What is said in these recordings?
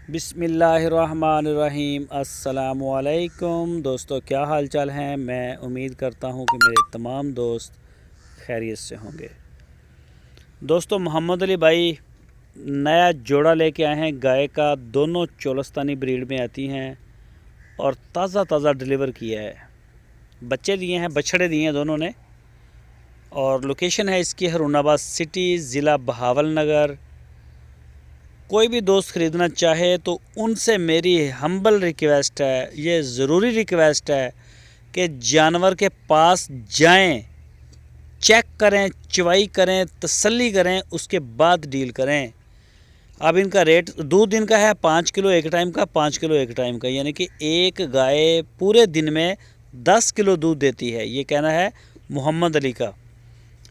बिस्मिल्लाहिर्रहमानिर्रहीम। अस्सलामु अलैकुम दोस्तों, क्या हाल चाल हैं। मैं उम्मीद करता हूं कि मेरे तमाम दोस्त खैरियत से होंगे। दोस्तों, मोहम्मद अली भाई नया जोड़ा लेके आए हैं गाय का। दोनों चोलस्तानी ब्रीड में आती हैं और ताज़ा डिलीवर किया है। बच्चे दिए हैं, बछड़े दिए हैं दोनों ने। और लोकेशन है इसकी हरूनाबाद सिटी, ज़िला बहावलनगर। कोई भी दोस्त ख़रीदना चाहे तो उनसे मेरी हम्बल रिक्वेस्ट है, ये ज़रूरी रिक्वेस्ट है कि जानवर के पास जाएं, चेक करें, चवाई करें, तसल्ली करें, उसके बाद डील करें। अब इनका रेट दूध इनका है 5 किलो एक टाइम का, 5 किलो एक टाइम का, यानी कि एक गाय पूरे दिन में 10 किलो दूध देती है। ये कहना है मोहम्मद अली का।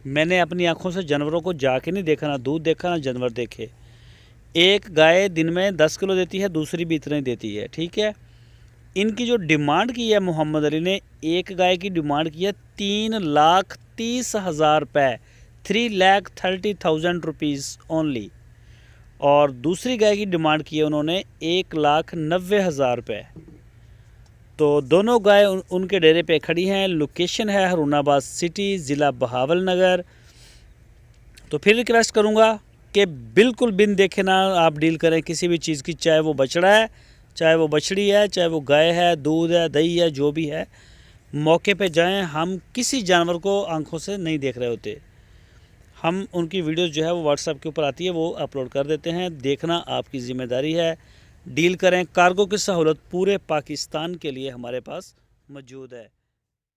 मैंने अपनी आँखों से जानवरों को जाके नहीं देखा, ना दूध देखा ना जानवर देखे। एक गाय दिन में 10 किलो देती है, दूसरी भी इतना ही देती है, ठीक है। इनकी जो डिमांड की है मोहम्मद अली ने, एक गाय की डिमांड की है 3,30,000 रुपये, 3,30,000 रुपीज़ ओनली। और दूसरी गाय की डिमांड की है उन्होंने 1,90,000 रुपये। तो दोनों गाय उनके डेरे पे खड़ी हैं। लोकेशन है हरूनाबाद सिटी, ज़िला बहावलनगर। तो फिर रिक्वेस्ट करूँगा कि बिल्कुल बिन देखे ना आप डील करें किसी भी चीज़ की, चाहे वो बछड़ा है, चाहे वो बछड़ी है, चाहे वो गाय है, दूध है, दही है, जो भी है। मौके पे जाएं। हम किसी जानवर को आंखों से नहीं देख रहे होते। हम उनकी वीडियोस जो है वो व्हाट्सएप के ऊपर आती है, वो अपलोड कर देते हैं। देखना आपकी ज़िम्मेदारी है। डील करें। कार्गो की सहूलत पूरे पाकिस्तान के लिए हमारे पास मौजूद है।